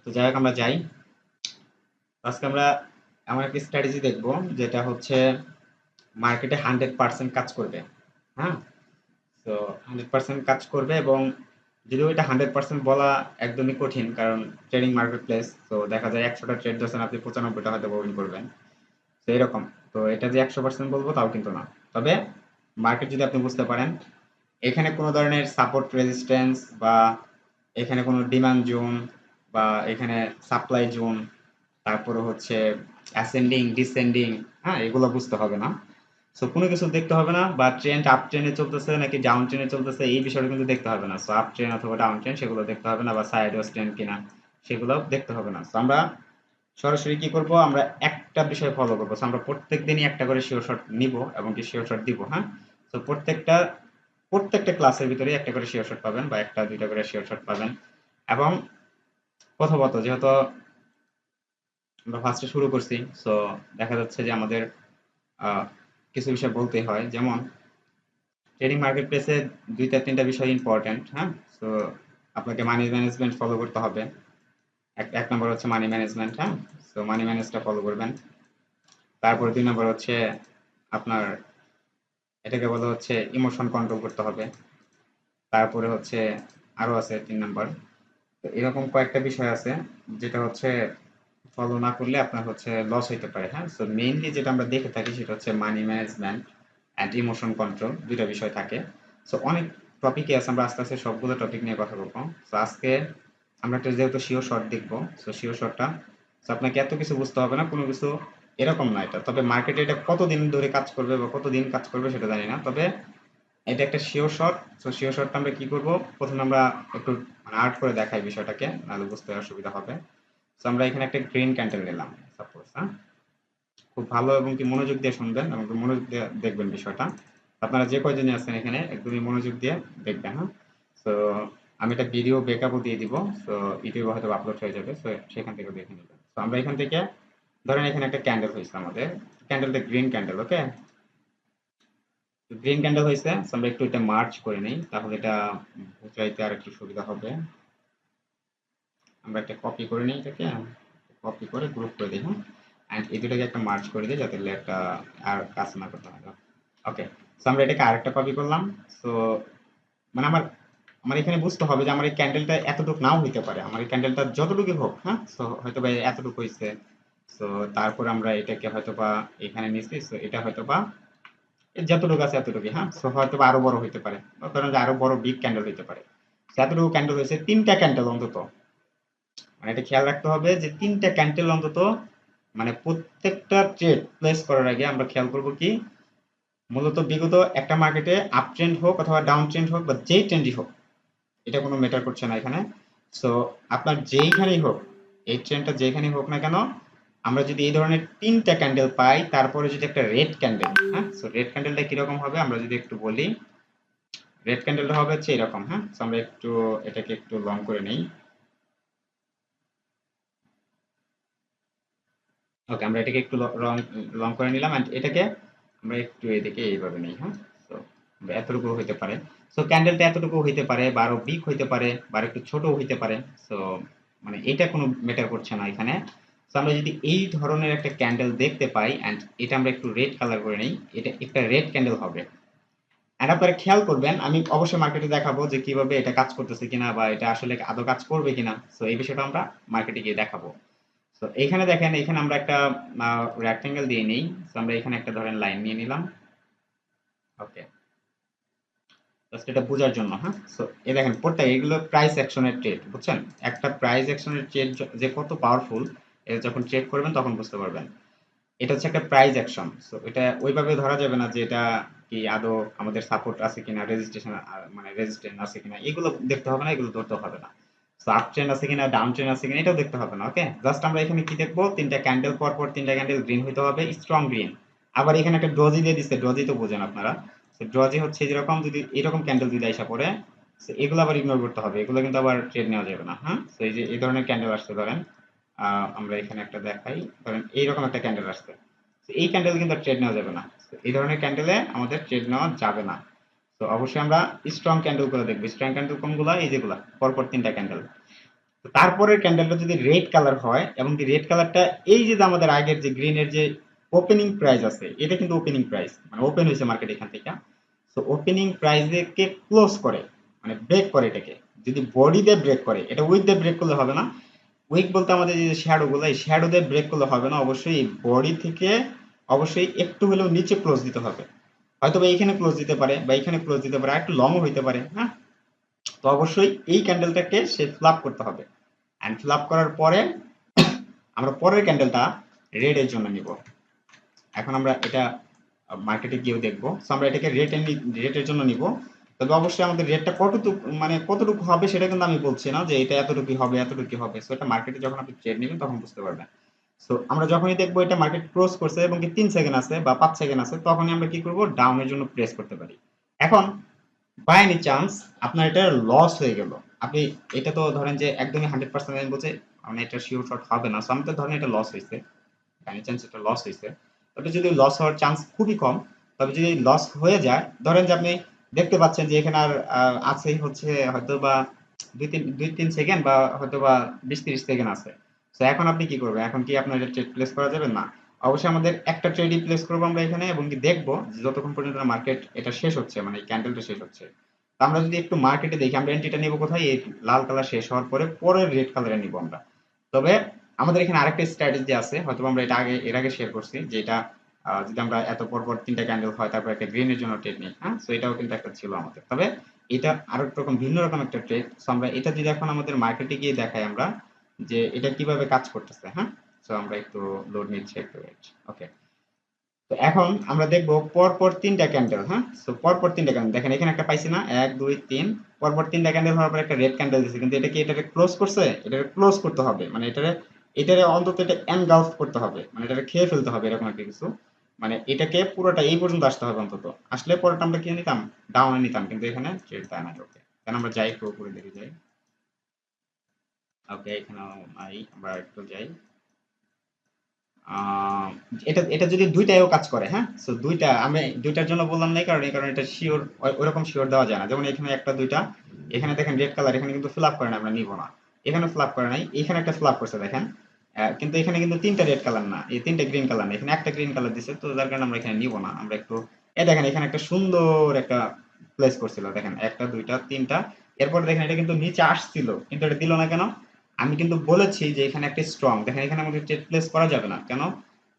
তো যাই হোক আমরা যাই। আজকে আমরা এমন একটা স্ট্র্যাটেজি দেখব যেটা হচ্ছে মার্কেটে 100% কাজ করবে। হ্যাঁ, তো 100% কাজ করবে, এবং যদিও এটা 100% বলা একদমই কঠিন, কারণ ট্রেডিং মার্কেট প্লেস, তো দেখা যায় 100টা ট্রেড ধরছেন আপনি 95টা হয়তো উইন করবেন। তো এরকম, তো এটা যে 100% বলবো তাও কিন্তু না। তবে মার্কেট যদি আপনি বুঝতে পারেন এখানে কোনো ধরনের সাপোর্ট রেজিস্ট্যান্স, বা এখানে কোনো ডিমান্ড জোন, বা এখানে সাপ্লাই জোন, তারপরে হচ্ছে অ্যাসেন্ডিং ডিসেন্ডিং, হ্যাঁ এগুলো বুঝতে হবে না। সো কোনো কিছু দেখতে হবে না, বা ট্রেন্ড আপ ট্রেনে চলতেছে নাকি ডাউন ট্রেনে চলতেছে এই বিষয়টা কিন্তু দেখতে হবে না। সো আপ ট্রেন অথবা ডাউন ট্রেন সেগুলো দেখতে হবে না, বা সাইড ওয়েজ ট্রেন্ড কিনা সেগুলো দেখতে হবে না। সো আমরা সরাসরি কি করব, আমরা একটা বিষয় ফলো করবো। সো আমরা প্রত্যেক দিনই একটা করে শিওর শট নিব এবং কি শিওর শট দিব। হ্যাঁ, তো প্রত্যেকটা ক্লাসের ভিতরে একটা করে শিওর শট পাবেন, বা একটা দুইটা করে শিওর শট পাবেন। এবং প্রথমত যেহেতু আমরা ফার্স্টে শুরু করছি, সো দেখা যাচ্ছে যে আমাদের আহ, কিছু বিষয় বলতে হয়। যেমন ট্রেডিং মার্কেট প্লেসে দুইটা তিনটা বিষয় ইম্পর্টেন্ট। হ্যাঁ, তো আপনাকে মানি ম্যানেজমেন্ট ফলো করতে হবে। এক এক নম্বর হচ্ছে মানি ম্যানেজমেন্ট। হ্যাঁ, তো মানি ম্যানেজটা ফলো করবেন। তারপর দুই নম্বর হচ্ছে আপনার, এটাকে বলা হচ্ছে ইমোশন কন্ট্রোল করতে হবে। তারপরে হচ্ছে আরো আছে 3 নম্বর। তো এরকম কয়েকটা বিষয় আছে যেটা হচ্ছে ফলো না করলে আপনার হচ্ছে লস হইতে পারে। হ্যাঁ, সো মেইনলি যেটা আমরা দেখে থাকি সেটা হচ্ছে money management and emotion control, দুইটা বিষয় থাকে। সো অনেক টপিকে আছে, আমরা আস্তে আস্তে সবগুলো টপিক নিয়ে কথা বলবো। সো আজকে আমরা একটা যেহেতু শিওর শর্ট দেখবো, সো শিওর শর্টটা, সো আপনাকে এত কিছু বুঝতে হবে না, কোনো কিছু এরকম না এটা। তবে মার্কেটে এটা কতদিন ধরে কাজ করবে বা কতদিন কাজ করবে সেটা জানি না, তবে এটা একটা শিওর শট। তো শিওর শটটা আমরা কি করব, প্রথমে আমরা একটু মানে আর্ট করে দেখাই বিষয়টাকে, নাহলে বুঝতে অসুবিধা হবে। তো আমরা এখানে একটা গ্রিন ক্যান্ডেল নিলাম সাপোজ। হ্যাঁ, খুব ভালো এবং কি মনোযোগ দিয়ে শুনবেন এবং কি মনোযোগ দিয়ে দেখবেন বিষয়টা। আপনারা যে কয়জনই আছেন এখানে একদমই মনোযোগ দিয়ে দেখবেন। হ্যাঁ, তো আমি একটা ভিডিও ব্যাকআপও দিয়ে দিব। তো ইউটিউবে হয়তো আপলোড হয়ে যাবে, তো সেখান থেকে দেখে নেবেন। তো আমরা এখান থেকে ধরেন এখানে একটা ক্যান্ডেল হয়েছে আমাদের, ক্যান্ডেলটা গ্রিন ক্যান্ডেল। ওকে, গ্রিন ক্যান্ডেল হয়েছে, আমরা একটু এটা মার্চ করে নিই, তাহলে এটা বুঝাইতে আর একটু সুবিধা হবে। আমরা একটা কপি করে নিই, এটাকে কপি করে গ্রুপ করে দিই। হ্যাঁ, এন্ড এই দুটাকে একটা মার্চ করে দিই যাতে একটা আর কাজ না করতে হয়। ওকে, সো আমরা এটাকে আরেকটা কপি করলাম। সো মানে আমার আমার এখানে বুঝতে হবে যে আমার এই ক্যান্ডেলটা এতটুকু নাও হইতে পারে, আমার এই ক্যান্ডেলটা যতটুকু হোক। হ্যাঁ, সো হয়তো বা এতটুকু হয়েছে। সো তারপর আমরা এটাকে হয়তো বা এখানে নিচ্ছি, সো এটা হয়তো বা যতটুকু আছে এতটুকু। হ্যাঁ, সো হয়তো বা আরো বড় হইতে পারে, ধরেন যে আরো বড় বিগ ক্যান্ডেল হইতে পারে। এতটুকু ক্যান্ডেল হয়েছে, 3টা ক্যান্ডেল অন্তত, মানে এটা খেয়াল রাখতে হবে যে 3টা ক্যান্ডেল অন্তত, মানে প্রত্যেকটা ট্রেড প্লেস করার আগে আমরা খেয়াল করব কি, মূলত বিগত একটা মার্কেটে আপ ট্রেন্ড হোক অথবা ডাউন ট্রেন্ড হোক বা যেই ট্রেন্ডই হোক, এটা কোনো ম্যাটার করছে না এখানে। সো আপনার যেইখানেই হোক, এই ট্রেন্ডটা যেখানেই হোক না কেন, আমরা যদি এই ধরনের 3টা ক্যান্ডেল পাই, তারপরে যদি একটা রেড ক্যান্ডেল, হ্যাঁ, সো রেড ক্যান্ডেলটা কিরকম হবে আমরা যদি একটু বলি, রেড ক্যান্ডেলটা হবে হচ্ছে এরকম। হ্যাঁ, সো আমরা একটু এটাকে একটু লং করে নেই। ওকে, আমরা এটাকে একটু লং লং করে নিলাম, এন্ড এটাকে আমরা একটু এদিকে এইভাবে নিই। হ্যাঁ, তো এতটুকু হইতে পারে। সো ক্যান্ডেলটা এতটুকু হইতে পারে, বা আরো বিগ হইতে পারে, বা একটু ছোট হইতে পারে। সো মানে এটা কোনো ম্যাটার করছে না এখানে। সো আমরা যদি এই ধরনের একটা ক্যান্ডেল দেখতে পাই, এন্ড এটা আমরা একটু রেড কালার করে নিই, এটা একটা রেড ক্যান্ডেল হবে। এন্ড আপনারা খেয়াল করবেন, আমি অবশ্যই মার্কেটে দেখাবো যে কিভাবে এটা কাজ করতেছে কিনা, বা এটা আসলে আদৌ কাজ করবে কিনা। সো এই বিষয়টা আমরা মার্কেটে গিয়ে দেখাবো। তো এইখানে দেখেন, এখানে আমরা একটা রেক্টেঙ্গেল দিয়ে নিই। তো আমরা এখানে একটা ধরেন লাইন নিয়ে নিলাম। ওকে, জাস্ট এটা বোঝার জন্য। হ্যাঁ, সো এই দেখেন প্রত্যেক এগুলো প্রাইস অ্যাকশনের ট্রেড, বুঝছেন? একটা প্রাইস অ্যাকশনের ট্রেড যে কত পাওয়ারফুল, এটা যখন ট্রেড করবেন তখন বুঝতে পারবেন। এটা হচ্ছে একটা প্রাইস অ্যাকশন। সো এটা ওইভাবে ধরা যাবে না যে এটা কি আদৌ আমাদের সাপোর্ট আছে কিনা, রেজিস্ট্রেশন মানে রেজিস্ট্যান্স আছে কিনা, এগুলো দেখতে হবে না, এগুলো ধরতে হবে না। সো আপ ট্রেন্ড আছে কিনা, ডাউন ট্রেন্ড আছে কিনা, এটাও দেখতে হবে না। ওকে, জাস্ট আমরা এখানে কি দেখবো, 3টা ক্যান্ডেল পর পর 3টা ক্যান্ডেল গ্রিন হইতে হবে, স্ট্রং গ্রিন। আবার এখানে একটা ডজি দিয়ে দিচ্ছে, ডজি তো বোঝেন আপনারা। সো ডজি হচ্ছে যেরকম, যদি এরকম ক্যান্ডেল যদি আসা পড়ে, সো এগুলো আবার ইগনোর করতে হবে, এগুলো কিন্তু আবার ট্রেড নেওয়া যাবে না। হ্যাঁ, সো এই যে এই ধরনের ক্যান্ডেল আসতে ধরেন, আমরা এখানে একটা দেখাই, ধরেন এইরকম একটা ক্যান্ডেল আসছে, তো এই ক্যান্ডেল কিন্তু ট্রেড নেওয়া যাবে না। তো এই ধরনের ক্যান্ডেলে আমাদের ট্রেড নেওয়া যাবে না। তো অবশ্যই আমরা স্ট্রং ক্যান্ডেল গুলো দেখবো। স্ট্রং ক্যান্ডেল কোনগুলা, এই যেগুলা পরপর 3টা ক্যান্ডেল। তো তারপরের ক্যান্ডেলটা যদি রেড কালার হয় এবং কি রেড কালারটা এই যে আমাদের আগের যে গ্রিনের যে ওপেনিং প্রাইস আছে, এটা কিন্তু ওপেনিং প্রাইস মানে ওপেন হয়েছে মার্কেট এখান থেকে। সো ওপেনিং প্রাইসকে ক্লোজ করে মানে ব্রেক করে এটাকে, যদি বডি দিয়ে ব্রেক করে, এটা উইক দিয়ে ব্রেক করলে হবে না। উইক বলতে আমাদের যে শ্যাডো গুলো, এই শ্যাডো দিয়ে ব্রেক করলে হবে না, অবশ্যই বডি থেকে অবশ্যই একটু হলেও নিচে ক্লোজ দিতে হবে। হয়তো বা এইখানে ক্লোজ দিতে পারে বা এইখানে ক্লোজ দিতে পারে, আর একটু লংও হইতে পারে, হ্যাঁ। তো অবশ্যই এই ক্যান্ডেলটাকে সে ফ্লাপ করতে হবে। অ্যান্ড ফ্লাপ করার পরে আমরা পরের ক্যান্ডেলটা রেড এর জন্য নিব। এখন আমরা এটা মার্কেটে গিয়েও দেখবো। সো আমরা এটাকে রেটের জন্য নিব। তবে অবশ্যই আমাদের রেটটা কতটুকু মানে কতটুকু হবে সেটা কিন্তু আমি বলছি না যে এটা এতটুকু হবে এতটুকু হবে। সো এটা মার্কেটে যখন আপনি ট্রেড নেবেন তখন বুঝতে পারবেন। সো আমরা যখনই দেখবো এটা মার্কেট ক্লোজ করছে এবং কি 3 সেকেন্ড আছে বা 5 সেকেন্ড আছে, তখনই আমরা কি করব, ডাউনের জন্য প্রেস করতে পারি। এখন বাই এনি চান্স আপনার এটা লস হয়ে গেল, আপনি এটা তো ধরেন যে একদমই 100% আমি বলছি মানে এটা শিওর শট হবে না। সো আমি তো ধরেন এটা লস হয়েছে, বাই চান্স এটা লস হয়েছে, তবে যদি লস হওয়ার চান্স খুবই কম। তবে যদি লস হয়ে যায়, ধরেন যে আপনি দেখতে পাচ্ছেন যে এখানে আর আছেই হচ্ছে হয়তো বা 2-3 সেকেন্ড বা হয়তো বা 20-30 সেকেন্ড আছে। তো এখন আপনি কি করবেন, এখন কি আপনার ট্রেড প্লেস করা যাবে না? অবশ্যই আমাদের একটা ট্রেডই প্লেস করবো আমরা এখানে এবং কি দেখবো যে যতক্ষণ পর্যন্ত মার্কেট এটা শেষ হচ্ছে মানে ক্যান্ডেলটা শেষ হচ্ছে। তো আমরা যদি একটু মার্কেটে দেখি, আমরা এন্ট্রিটা নিব কোথায়, এই লাল কালার শেষ হওয়ার পরে পরের রেড কালারে নিব আমরা। তবে আমাদের এখানে আরেকটা স্ট্র্যাটেজি আছে, হয়তো আমরা এটা এর আগে শেয়ার করছি, যে এটা যদি আমরা এত পর 3টা ক্যান্ডেল হয় তারপর একটা গ্রিনের জন্য ট্রেড নিই, হ্যাঁ। সো এটাও কিন্তু একটা ছিল আমাদের, তবে এটা আরো রকম ভিন্ন রকম একটা ট্রেড। সো আমরা এটা যদি এখন আমাদের মার্কেটে গিয়ে দেখাই আমরা যে এটা কিভাবে কাজ করতেছে, হ্যাঁ। সো আমরা একটু লোড নিচ্ছি একটু, ওকে। তো এখন আমরা দেখবো পরপর 3টা ক্যান্ডেল, হ্যাঁ। সো পরপর 3টা ক্যান্ডেল দেখেন, এখানে একটা পাইছি না, 1 2 3, পরপর 3টা ক্যান্ডেল হওয়ার পর একটা রেড ক্যান্ডেল দিচ্ছে, কিন্তু এটা কি এটাকে ক্লোজ করছে? এটাকে ক্লোজ করতে হবে মানে এটারে অন্তত এটা এনগালফ করতে হবে, মানে এটাকে খেয়ে ফেলতে হবে এরকম একটা কিছু। মানে এটাকে পুরোটা এই পর্যন্ত আসতে হবে অন্তত, আসলে পরেরটা আমরা কি নিতাম, ডাউনে নিতাম, কিন্তু এখানে ট্রেড দেয় না। ওকে, কেন আমরা যাই একটু উপরে দেখে যাই। ওকে, এখানে আমরা একটু যাই। আহ, এটা এটা যদি দুইটাও কাজ করে, হ্যাঁ। সো দুইটা আমি দুইটার জন্য বললাম না, কারণ এই কারণে এটা শিওর ওরকম শিওর দেওয়া যায় না। যেমন এখানে একটা দুইটা, এখানে দেখেন রেড কালার, এখানে কিন্তু ফিল আপ করে না, আমরা নিব না। এখানে ফিল আপ করে নাই, এখানে একটা ফিল আপ করছে দেখেন। কিন্তু এখানে কিন্তু 3টা রেড কালার না, এই 3টে গ্রিন কালার না, এখানে একটা গ্রিন কালার দিছে, তো যার কারণে আমরা এখানে নিব না। আমরা একটু দেখেন এখানে একটা সুন্দর একটা প্লেস করছিল দেখেন, একটা দুইটা তিনটা। এরপর দেখেন এটা কিন্তু নিচে আসছিল, কিন্তু এটা দিল না কেন? আমি কিন্তু বলেছি যে এখানে একটা স্ট্রং, দেখেন এখানে আমাদের ট্রেড প্লেস করা যাবে না কেন?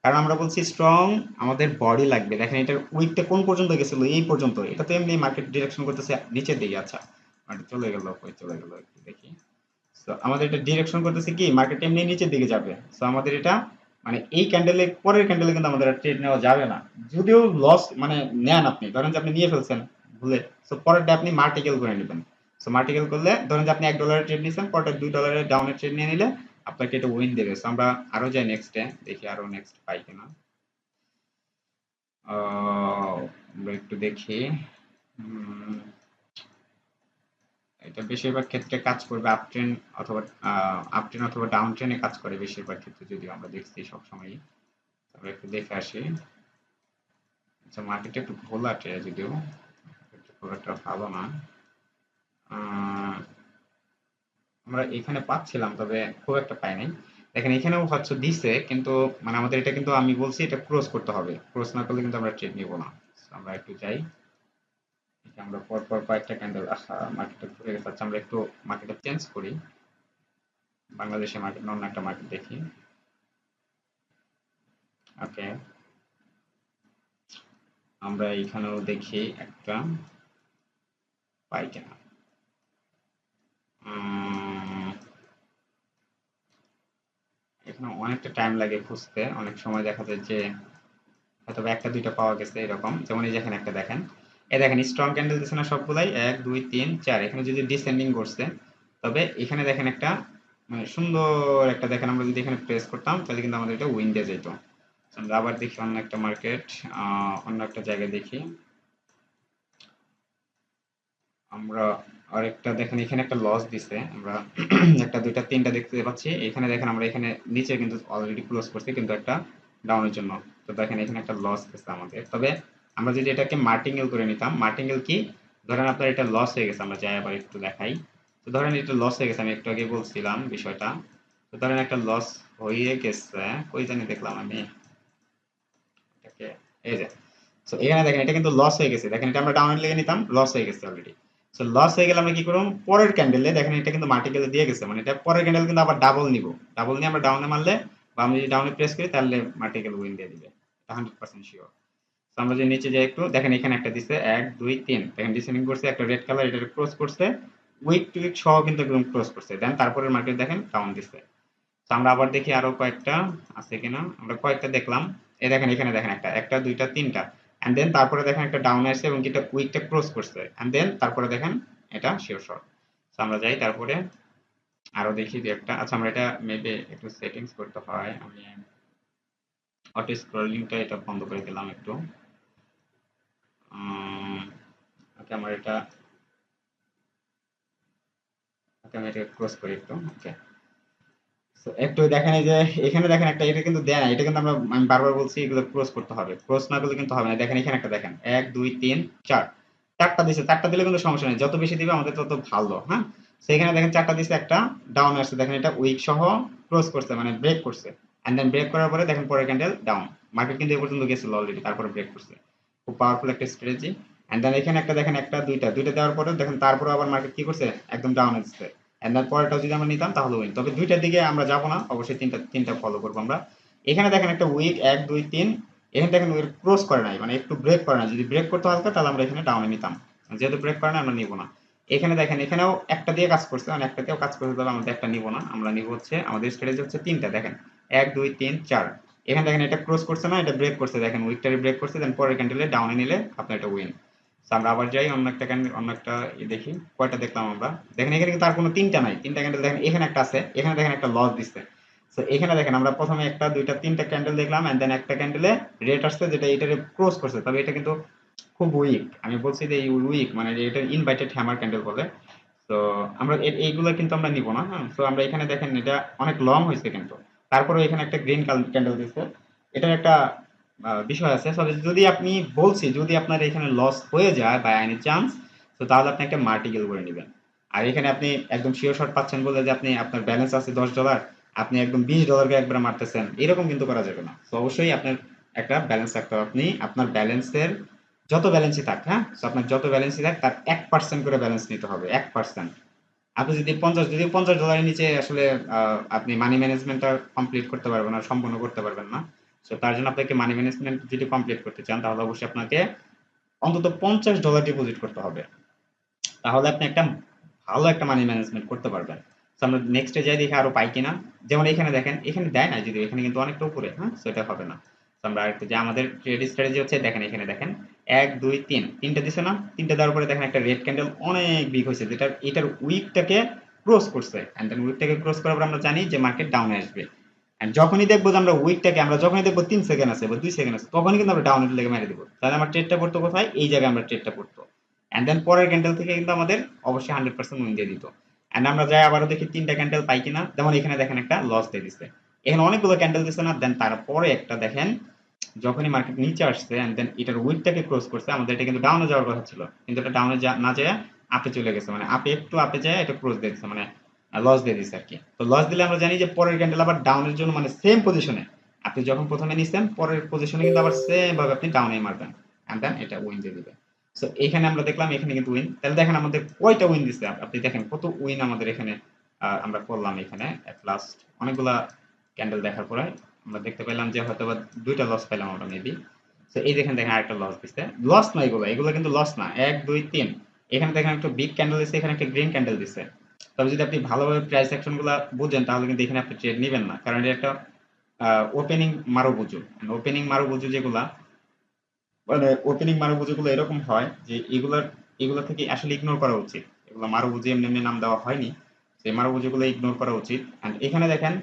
কারণ আমরা বলছি স্ট্রং আমাদের বডি লাগবে। দেখেন এটার উইকটা কোন পর্যন্ত গেছিল, এই পর্যন্ত। এটা তো এমনি মার্কেট ডিরেকশন করতেছে নিচের দিকে। আচ্ছা, মার্কেট চলে গেল, কই চলে গেল একটু দেখি। তো আমাদের এটা ডিরেকশন করতেছে কি, মার্কেট এমনি নিচের দিকে যাবে। তো আমাদের এটা মানে এই ক্যান্ডেলে পরের ক্যান্ডেলে কিন্তু আমাদের ট্রেড নেওয়া যাবে না। যদিও লস মানে নেন, আপনি ধরেন যে আপনি নিয়ে ফেলছেন ভুলে, তো পরেরটা আপনি মার্টিকেল করে নেবেন। সো মার্টিকেল করলে ধরেন যে আপনি $1 ট্রেড নিয়েছেন, পরটা $2 ডাউনের ট্রেড নিয়ে নিলে আপনাকে এটা উইন দেবে। সো আমরা আরো যাই নেক্সটে, দেখি আরো নেক্সট পাই কিনা। আমরা একটু দেখি। উম, এটা বেশিরভাগ ক্ষেত্রে কাজ করবে আপ ট্রেন অথবা ডাউন ট্রেনে কাজ করে বেশিরভাগ ক্ষেত্রে, যদিও আমরা দেখছি সবসময়ই। আমরা একটু দেখে আসি। আচ্ছা, মার্কেটটা একটু ঘোলাটে, যদিও একটু খুব একটা ভালো না। আহ, আমরা এখানে পাচ্ছিলাম, তবে খুব একটা পাই নাই। দেখেন এখানেও হচ্ছে দিছে, কিন্তু মানে আমাদের এটা কিন্তু আমি বলছি এটা ক্রস করতে হবে, ক্রস না করলে কিন্তু আমরা ট্রেড নিব না। So, আমরা একটু যাই, আমরা পর পর কয়েকটা ক্যান্ডেল আসা মার্কেটে ঘুরে গেছে। আচ্ছা, আমরা একটু মার্কেটটা চেঞ্জ করি, বাংলাদেশের মার্কেট অন্য একটা মার্কেট দেখি। ওকে, আমরা এখানেও দেখি একটা পাই কিনা। উম, এখানে অনেকটা টাইম লাগে খুঁজতে, অনেক সময় দেখা যায় যে হয়তো বা একটা দুইটা পাওয়া গেছে এরকম। যেমন এই যে এখানে একটা দেখেন, এই দেখেন স্ট্রং ক্যান্ডেল দিচ্ছে না সবগুলাই, 1 2 3 4, এখানে যদি ডিসেন্ডিং করছে, তবে এখানে দেখেন একটা মানে সুন্দর একটা দেখেন, আমরা যদি এখানে প্রেস করতাম তাহলে কিন্তু আমাদের এটা উইন দিয়ে যেত। আমরা আবার দেখি অন্য একটা মার্কেট, অন্য একটা জায়গায় দেখি। আমরা আরেকটা দেখেন, এখানে একটা লস দিছে, আমরা একটা দুইটা তিনটা দেখতে পাচ্ছি। এখানে দেখেন আমরা এখানে নিচে কিন্তু অলরেডি ক্লোজ করছি, কিন্তু একটা ডাউনের জন্য। তো দেখেন এখানে একটা লস গেছে আমাদের। তবে আমরা যদি এটাকে মার্টিঙ্গেল করে নিতাম, মার্টিঙ্গেল কি, ধরেন আপনার এটা লস হয়ে গেছে, আমরা যাই আবার একটু দেখাই। তো ধরেন এটা লস হয়ে গেছে, আমি একটু আগে বলছিলাম বিষয়টা। তো ধরেন একটা লস হয়ে গেছে, কই জানি দেখলাম আমি এটাকে, এই যে। সো এখানে দেখেন এটা কিন্তু লস হয়ে গেছে, দেখেন এটা আমরা ডাউনে লেগে নিতাম, লস হয়ে গেছে অলরেডি। সো লস হয়ে গেলে আমরা কি করব, পরের ক্যান্ডেলে দেখেন এটা কিন্তু মাল্টিকেলে দিয়ে গেছে, মানে এটা পরের ক্যান্ডেল কিন্তু আবার ডাবল নিব, ডাবল নিয়ে আমরা ডাউনে মারলে বা আমি যদি ডাউনে প্রেস করি তাহলে মাল্টিকেল উইন দিয়ে দিবে, এটা 100% শিওর। তো আমরা যদি নিচে যাই একটু, দেখেন এখানে একটা দিছে 1 2 3, দেখেন ডিসেন্ডিং করছে একটা রেড কালার, এটা ক্রস করছে, উইক টু উইক সহ কিন্তু একদম ক্রস করছে, দেন তারপরের মার্কেট দেখেন ডাউন দিছে। তো আমরা আবার দেখি আরো কয়েকটা আছে কিনা, আমরা কয়েকটা দেখলাম। এই দেখেন এখানে দেখেন একটা একটা দুইটা তিনটা, এন্ড দেন তারপরে দেখেন একটা ডাউন আসছে এবং এটা উইকটা ক্রস করছে, এন্ড দেন তারপরে দেখেন এটা শিওর শর্ট। তো আমরা যাই তারপরে আরো দেখি যে একটা, আচ্ছা আমরা এটা মেবি একটু সেটিংস করতে হয়, আমি অটো স্ক্রলিংটা এটা বন্ধ করে দিলাম একটু। ওকে আমার এটা, ওকে আমি এটা ক্লোজ করি একটু, ওকে। So, একটু দেখেন এই যে এখানে দেখেন একটা, এটা কিন্তু দেয় না, এটা কিন্তু আমি বারবার বলছি এগুলো ক্লোজ করতে হবে, ক্লোজ না করলে কিন্তু হবে না। দেখেন এখানে একটা দেখেন 1 2 3 4, চারটা দিছে, চারটা দিলে কিন্তু সমস্যা নেই, যত বেশি দিবে আমাদের তত ভালো, হ্যাঁ। সেখানে দেখেন চারটা দিছে, একটা ডাউন আসছে, দেখেন এটা উইক সহ ক্লোজ করছে মানে ব্রেক করছে, এন্ড দেন ব্রেক করার পরে দেখেন পরের ক্যান্ডেল ডাউন, মার্কেট কিন্তু এই পর্যন্ত গেছিল অলরেডি, তারপরে ব্রেক করছে, খুব পাওয়ারফুল একটা স্ট্র্যাটেজি। এন্ড দেন এখানে একটা দেখেন একটা দুইটা দুইটা দেওয়ার পরে দেখেন তারপরে আবার মার্কেট কি করছে, একদম ডাউন আসছে, এন্ড দেন পরেরটাও যদি আমরা নিতাম তাহলে উইন, তবে দুইটার দিকে আমরা যাবো না, অবশ্যই তিনটা তিনটা ফলো করবো আমরা। এখানে দেখেন একটা উইক 1 2 3, এখানে দেখেন উইক ক্রস করে নাই, মানে একটু ব্রেক করে না, যদি ব্রেক করতে হালকা তাহলে আমরা এখানে ডাউনে নিতাম, যেহেতু ব্রেক করে না আমরা নিব না। এখানে দেখেন এখানেও একটা দিয়ে কাজ করছে, মানে একটাতেও কাজ করতে, তবে আমাদের একটা নিব না, আমরা নিব হচ্ছে আমাদের স্ট্র্যাটেজি হচ্ছে তিনটা, দেখেন 1 2 3 4, এখানে দেখেন এটা ক্রস করছে না, এটা ব্রেক করছে, দেখেন উইকটারে ব্রেক করছে, দেন পরের ক্যান্ডেলে ডাউনে নিলে আপনার এটা উইন। আমরা আবার যাই অন্য একটা অন্য একটা দেখি কয়টা দেখলাম আমরা, দেখেন এখানে কিন্তু আর কোনো তিনটা নাই, তিনটা ক্যান্ডেল দেখেন এখানে একটা আছে, এখানে দেখেন একটা লস দিচ্ছে। তো এখানে দেখেন আমরা প্রথমে একটা দুইটা তিনটা ক্যান্ডেল দেখলাম, এন্ড দেন একটা ক্যান্ডেলে রেট আসছে যেটা এটারে ক্রস করছে, তবে এটা কিন্তু খুব উইক, আমি বলছি যে এই উইক মানে এটা ইনভাইটেড হ্যামার ক্যান্ডেল বলে। তো আমরা এইগুলো কিন্তু আমরা নিব না, হ্যাঁ। তো আমরা এখানে দেখেন এটা অনেক লং হয়েছে কিন্তু, তারপরে এখানে একটা গ্রিন ক্যান্ডেল দিচ্ছে, এটার একটা বিষয় আছে। তবে যদি আপনি, বলছি যদি আপনার এখানে লস হয়ে যায় বাই এনি চান্স, তো তাহলে আপনি একটা মার্টিকেল করে নেবেন। আর এখানে আপনি একদম শিওর শট পাচ্ছেন বলে যে আপনি আপনার ব্যালেন্স আছে $10, আপনি একদম $20 একবার মারতেছেন, এরকম কিন্তু করা যাবে না। তো অবশ্যই আপনার একটা ব্যালেন্স রাখতে হবে, আপনি আপনার ব্যালেন্সের যত ব্যালেন্সই থাক, হ্যাঁ, তো আপনার যত ব্যালেন্সই থাক তার 1% করে ব্যালেন্স নিতে হবে, 1%। আপনি যদি 50, যদি $50 নিচে আসলে আপনি মানি ম্যানেজমেন্টটা কমপ্লিট করতে পারবেন না, সম্পূর্ণ করতে পারবেন না। তো তার জন্য আপনাকে মানি ম্যানেজমেন্ট যদি কমপ্লিট করতে চান তাহলে অবশ্যই আপনাকে অন্তত $50 ডিপোজিট করতে হবে, তাহলে আপনি একটা ভালো একটা মানি ম্যানেজমেন্ট করতে পারবেন। তো আমরা নেক্সটে যাই দেখি আরো পাই কিনা, যেমন এখানে দেখেন এখানে দেয় না, যদি এখানে কিন্তু অনেকটা উপরে, হ্যাঁ, তো এটা হবে না। তো আমরা আরেকটু যে আমাদের ট্রেড স্ট্র্যাটেজি হচ্ছে, দেখেন এখানে দেখেন 1 2 3, তিনটা দিছে না, তিনটা দেওয়ার পরে দেখেন একটা রেড ক্যান্ডেল অনেক বিগ হয়েছে, যেটা এটার উইকটাকে ক্রস করছে, এন্ড দেন উইকটাকে ক্রস করার পর আমরা জানি যে মার্কেট ডাউনে আসবে, এন্ড যখনই দেখবো যে আমরা উইকটাকে, আমরা যখনই দেখবো 3 সেকেন্ড আছে বা 2 সেকেন্ড আছে, তখনই কিন্তু আমরা ডাউনের লেগে মেরে দিব, তাহলে আমার ট্রেডটা পড়তো কোথায়, এই জায়গায় আমরা ট্রেডটা পড়তো, এন্ড দেন পরের ক্যান্ডেল থেকে কিন্তু আমাদের অবশ্যই 100% উইন দিয়ে দিত। এন্ড আমরা যাই আবারও দেখি তিনটা ক্যান্ডেল পাই কিনা, যেমন এখানে দেখেন একটা লস দিয়ে দিচ্ছে, এখানে অনেকগুলো ক্যান্ডেল দিচ্ছে না, দেন তারপরে একটা দেখেন যখনই মার্কেট নিচে আসছে এন্ড দেন এটার উইকটাকে ক্রস করছে, আমাদের এটা কিন্তু ডাউনে যাওয়ার কথা ছিল, কিন্তু এটা ডাউনে না যায় আপে চলে গেছে, মানে আপে একটু আপে যায় এটা ক্রস দিয়ে দিচ্ছে, মানে লস দিয়ে দিচ্ছে আর কি। তো লস দিলে আমরা জানি যে পরের ক্যান্ডেল আবার ডাউনের জন্য, মানে সেম পজিশনে আপনি যখন প্রথমে নিছেন পরের পজিশনে কিন্তু আবার সেম ভাবে আপনি ডাউনে মারবেন, এন্ড দেন এটা উইন দিয়ে দিবে। সো এখানে আমরা দেখলাম এখানে কিন্তু উইন, তাহলে দেখেন আমাদের কয়টা উইন দিচ্ছে, আপনি দেখেন কত উইন আমাদের এখানে আমরা করলাম এখানে এট লাস্ট অনেকগুলা ক্যান্ডেল দেখার পরে আমরা দেখতে পেলাম যে হয়তো বা দুইটা লস পেলাম আমরা মেবি। তো এই দেখেন দেখেন আরেকটা লস দিচ্ছে, লস না এগুলো, এগুলো কিন্তু লস না, 1 2 3, এখানে দেখেন একটা বিগ ক্যান্ডেল দিচ্ছে, এখানে একটা গ্রিন ক্যান্ডেল দিচ্ছে। তবে যদি আপনি ভালোভাবে প্রাইস অ্যাকশন গুলা বুঝেন তাহলে কিন্তু এখানে আপনি ট্রেড নেবেন না, কারণ এটা একটা ওপেনিং মারুবুজু, ওপেনিং মারুবুজু যেগুলা, মানে ওপেনিং মারুবুজু গুলো এরকম হয় যে এগুলা থেকে আসলে ইগনোর করা উচিত, এগুলো মারুবুজু এমনি এমনি নাম দেওয়া হয়নি, সেই মারুবুজু গুলো ইগনোর করা উচিত। এন্ড এখানে দেখেন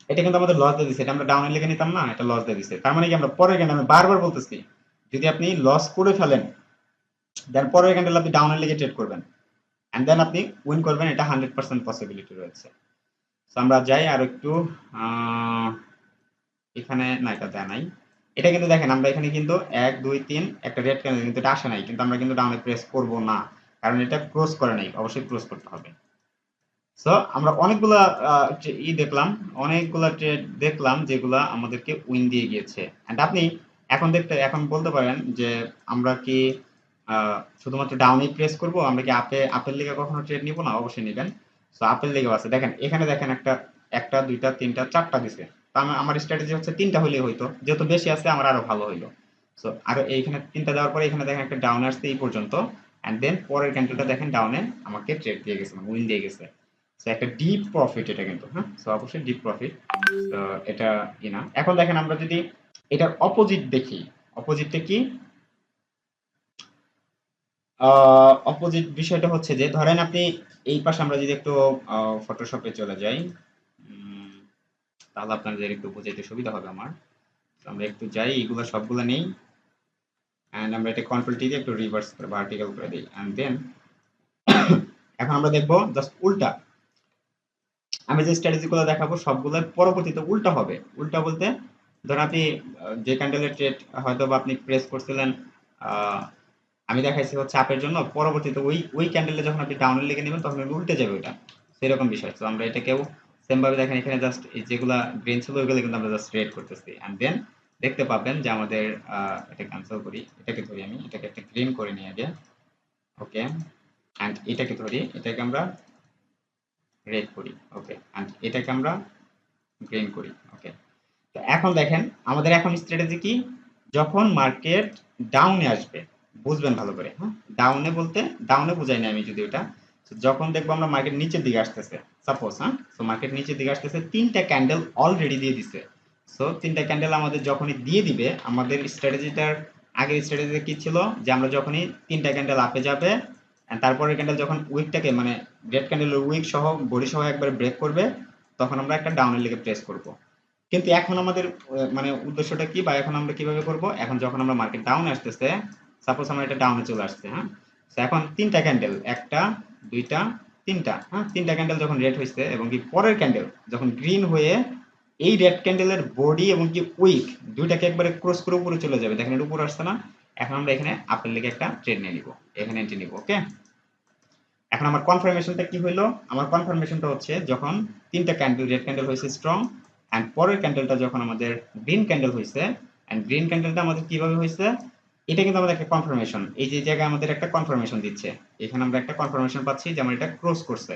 এটা কিন্তু আমাদের লস দিয়ে দিচ্ছে, এটা আমরা ডাউনের লেগে নিতাম না, এটা লস দিয়ে দিচ্ছে, তার মানে কি আমরা পরের ক্যান্ডেল, আমি বারবার বলতেছি যদি আপনি লস করে ফেলেন দেন পরের ক্যান্ডেল আপনি ডাউনের লেগে ট্রেড করবেন, এন্ড দেন আপনি উইন করবেন, এটা 100% পসিবিলিটি রয়েছে। তো আমরা যাই আর একটু আহ, এখানে না এটা দেয় নাই, এটা কিন্তু দেখেন আমরা এখানে কিন্তু 1 2 3 একটা রেড ক্যান্ডেল কিন্তু এটা আসে নাই, কিন্তু আমরা কিন্তু ডাউনে প্রেস করব না, কারণ এটা ক্লোজ করে নাই, অবশ্যই ক্লোজ করতে হবে। সো আমরা অনেকগুলা দেখলাম, অনেকগুলা ট্রেড দেখলাম যেগুলা আমাদেরকে উইন দিয়ে গিয়েছে। এন্ড আপনি এখন বলতে পারেন যে আমরা কি শুধুমাত্র ডাউনে প্রেস করব, আমরা কি আপের লিগে কখনো ট্রেড নিব না? অবশ্যই নিবেন। সো আপের লিগেও আছে, দেখেন এখানে দেখেন একটা একটা দুইটা তিনটা চারটা দিছে। তো আমার স্ট্র্যাটেজি হচ্ছে তিনটা হলেই হইতো, যেহেতু বেশি আছে আমার আরো ভালো হইলো। সো আর এইখানে তিনটা দেওয়ার পরে এখানে দেখেন একটা ডাউন আসছে এই পর্যন্ত, এন্ড দেন পরের ক্যান্ডেলটা দেখেন ডাউনে আমাকে ট্রেড দিয়ে গেছে, মানে উইন দিয়ে গেছে। সো একটা ডিপ প্রফিট এটা কিন্তু, হ্যাঁ, সো অবশ্যই ডিপ প্রফিট। তো এটা না, এখন দেখেন আমরা যদি এটার অপোজিট দেখি, অপোজিটটা কি? অপোজিট বিষয়টা হচ্ছে যে ধরেন আপনি এই পাশে, আমরা যদি একটু ফটোশপে চলে যাই, উম, তাহলে আপনাদের একটু বোঝাইতে সুবিধা হবে আমার। তো আমরা একটু যাই, এগুলো সবগুলো নেই, এন্ড আমরা এটা কন্ট্রোল টি দিয়ে একটু রিভার্স করে ভার্টিক্যাল করে দিই, এন্ড দেন এখন আমরা দেখবো জাস্ট উল্টা। আমি যে স্ট্র্যাটেজি গুলো দেখাবো সবগুলো পরবর্তীতে উল্টা হবে। উল্টা বলতে ধরেন আপনি যে ক্যান্ডেলের ট্রেড হয়তো বা আপনি প্রেস করছিলেন, আহ, আমি দেখাইছি হচ্ছে আপের জন্য, পরবর্তীতে ওই ক্যান্ডেলে যখন আপনি ডাউনের লিখে নেবেন তখন উল্টে যাবে ওইটা, সেরকম বিষয়। তো আমরা এটাকেও সেম ভাবে দেখেন, এখানে জাস্ট যেগুলা গ্রিন ছিল ওইগুলো কিন্তু আমরা জাস্ট রেড করতেছি, এন্ড দেন দেখতে পাবেন যে আমাদের এটা ক্যান্সেল করি, এটাকে ধরি, আমি এটাকে একটা গ্রিন করে নিই আগে, ওকে, এন্ড এটাকে ধরি, এটাকে আমরা রেড করি, ওকে, এন্ড এটাকে আমরা গ্রিন করি, ওকে। তো এখন দেখেন আমাদের এখন স্ট্র্যাটেজি কি, যখন মার্কেট ডাউনে আসবে, বুঝবেন ভালো করে, হ্যাঁ, ডাউনে বলতে ডাউনে বুঝাই না আমি যদি ওটা, যখন দেখবো আমরা মার্কেট নিচের দিকে আসতেছে, সাপোজ, হ্যাঁ, তো মার্কেট নিচের দিকে আসতেছে, তিনটা ক্যান্ডেল অলরেডি দিয়ে দিছে। সো তিনটা ক্যান্ডেল আমাদের যখনই দিয়ে দিবে, আমাদের স্ট্র্যাটেজিটার আগের স্ট্র্যাটেজি কি ছিল যে আমরা যখনই তিনটা ক্যান্ডেল আপে যাবে, and তারপরের ক্যান্ডেল যখন উইকটাকে মানে রেড ক্যান্ডেলের উইক সহ বডি সহ একবার ব্রেক করবে, তখন আমরা একটা ডাউনের দিকে প্রেস করব। কিন্তু এখন আমাদের মানে উদ্দেশ্যটা কি, বা এখন আমরা কিভাবে করব, এখন যখন আমরা মার্কেট ডাউনে আসতেছে, সাপোজ আমরা এটা ডাউনে চলে আসছে, হ্যাঁ, তো এখন তিনটা ক্যান্ডেল, একটা দুইটা তিনটা, হ্যাঁ, তিনটা ক্যান্ডেল যখন রেড হয়েছে এবং কি পরের ক্যান্ডেল যখন গ্রিন হয়ে এই রেড ক্যান্ডেলের বডি এবং কি উইক দুইটাকে একবারে ক্রস করে উপরে চলে যাবে, দেখেন এটা উপরে আসছে না, এখন আমরা এখানে আপেল লেগে একটা ট্রেড নিয়ে নিব, এখানে এন্ট্রি নিব, ওকে। এখন আমার কনফার্মেশনটা কি হইলো, আমার কনফার্মেশনটা হচ্ছে যখন তিনটা ক্যান্ডেল রেড ক্যান্ডেল হয়েছে স্ট্রং, এন্ড পরের ক্যান্ডেলটা যখন আমাদের গ্রিন ক্যান্ডেল হয়েছে, এন্ড গ্রিন ক্যান্ডেলটা আমাদের কিভাবে হয়েছে, এটা কিন্তু আমাদের একটা কনফার্মেশন, এই যে জায়গায় আমাদের একটা কনফার্মেশন দিচ্ছে, এখানে আমরা একটা কনফার্মেশন পাচ্ছি যে আমার এটা ক্রস করছে,